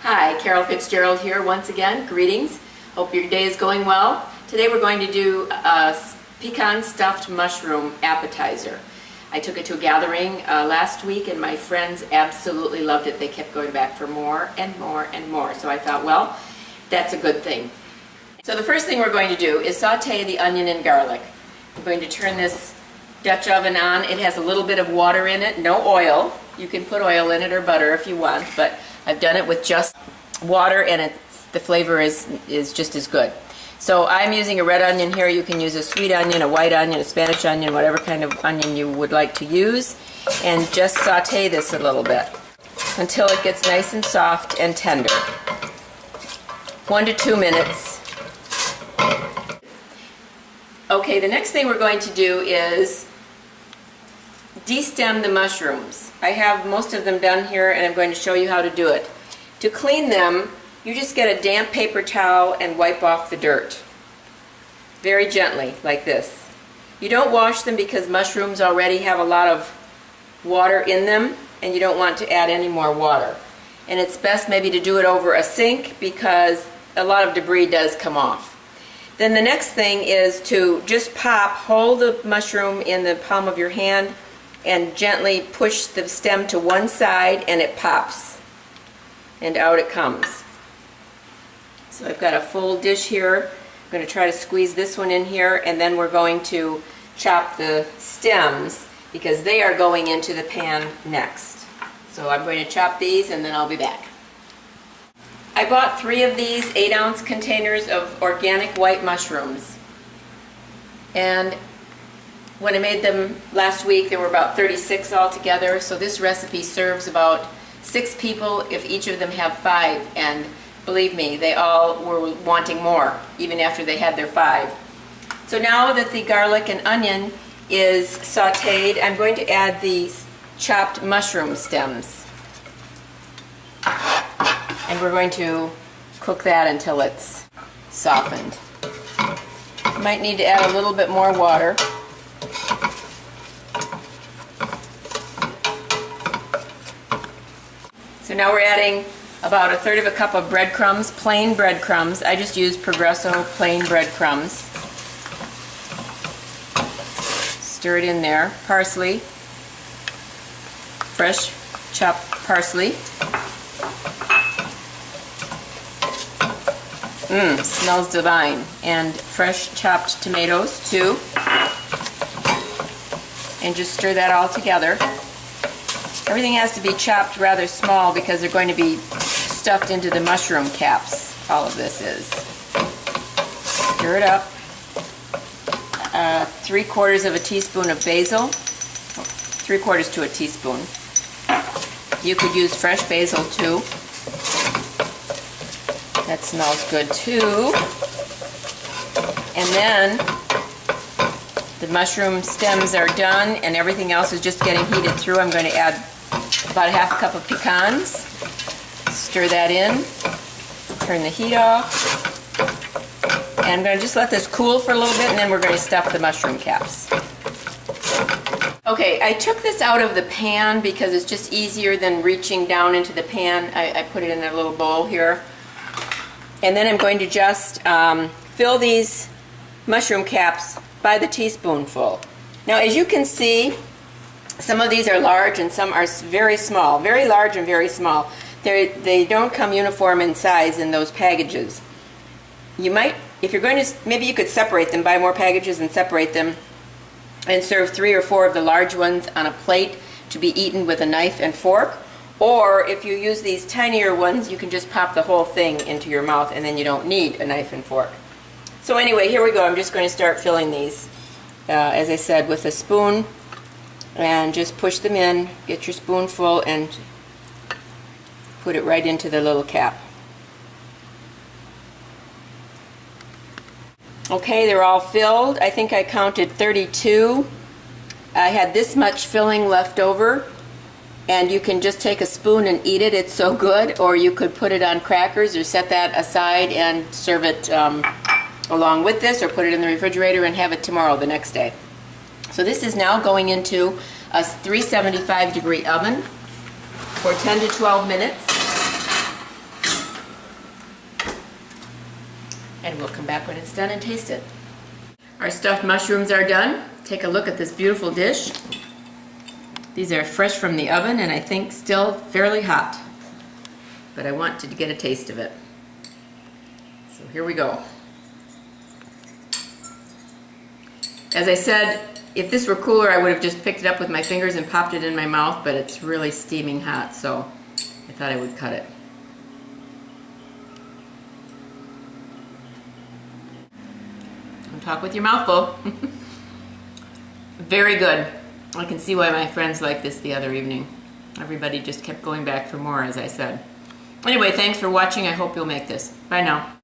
Hi, Carol Fitzgerald here once again. Greetings. Hope your day is going well. Today we're going to do a pecan-stuffed mushroom appetizer. I took it to a gathering last week and my friends absolutely loved it. They kept going back for more and more and more. So I thought, well, that's a good thing. So the first thing we're going to do is saute the onion and garlic. I'm going to turn this Dutch oven on. It has a little bit of water in it, no oil. You can put oil in it or butter if you want, but I've done it with just water and the flavor is just as good. So I'm using a red onion here. You can use a sweet onion, a white onion, a Spanish onion, whatever kind of onion you would like to use. And just saute this a little bit until it gets nice and soft and tender. 1 to 2 minutes. Okay, the next thing we're going to do is destem the mushrooms. I have most of them done here and I'm going to show you how to do it. To clean them, you just get a damp paper towel and wipe off the dirt. Very gently, like this. You don't wash them because mushrooms already have a lot of water in them and you don't want to add any more water. And it's best maybe to do it over a sink because a lot of debris does come off. Then the next thing is to just hold the mushroom in the palm of your hand and gently push the stem to one side and it pops. And out it comes. So I've got a full dish here. I'm going to try to squeeze this one in here and then we're going to chop the stems because they are going into the pan next. So I'm going to chop these and then I'll be back. I bought 3 of these 8-ounce containers of organic white mushrooms. And when I made them last week, there were about 36 altogether. So this recipe serves about 6 people if each of them have 5. And believe me, they all were wanting more, even after they had their 5. So now that the garlic and onion is sauteed, I'm going to add the chopped mushroom stems. And we're going to cook that until it's softened. You might need to add a little bit more water. So now we're adding about 1/3 cup of breadcrumbs, plain breadcrumbs. I just use Progresso plain breadcrumbs. Stir it in there. Parsley, fresh chopped parsley. Smells divine. And fresh chopped tomatoes too. And just stir that all together. Everything has to be chopped rather small because they're going to be stuffed into the mushroom caps. All of this is. Stir it up. 3/4 of a teaspoon of basil. 3/4 to a teaspoon. You could use fresh basil too. That smells good too. And then the mushroom stems are done and everything else is just getting heated through. I'm going to add about 1/2 cup of pecans. Stir that in. Turn the heat off. And I'm going to just let this cool for a little bit and then we're going to stuff the mushroom caps. Okay, I took this out of the pan because it's just easier than reaching down into the pan. I put it in a little bowl here. And then I'm going to just fill these mushroom caps by the teaspoonful. Now as you can see, some of these are large and some are very small, very large and very small. They don't come uniform in size in those packages. You might, if you're going to, maybe you could separate them, buy more packages and separate them and serve 3 or 4 of the large ones on a plate to be eaten with a knife and fork. Or if you use these tinier ones, you can just pop the whole thing into your mouth and then you don't need a knife and fork. So anyway, here we go. I'm just going to start filling these, as I said, with a spoon and just push them in. Get your spoonful and put it right into the little cap. Okay, they're all filled. I think I counted 32. I had this much filling left over. And you can just take a spoon and eat it. It's so good. Or you could put it on crackers or set that aside and serve it along with this, or put it in the refrigerator and have it tomorrow, the next day. So this is now going into a 375 degree oven for 10 to 12 minutes. and we'll come back when it's done and taste it. Our stuffed mushrooms are done. Take a look at this beautiful dish. These are fresh from the oven and I think still fairly hot, but I want to get a taste of it. So here we go. As I said, if this were cooler, I would have just picked it up with my fingers and popped it in my mouth, but it's really steaming hot, so I thought I would cut it. Don't talk with your mouth full. Very good. I can see why my friends liked this the other evening. Everybody just kept going back for more, as I said. Anyway, thanks for watching. I hope you'll make this. Bye now.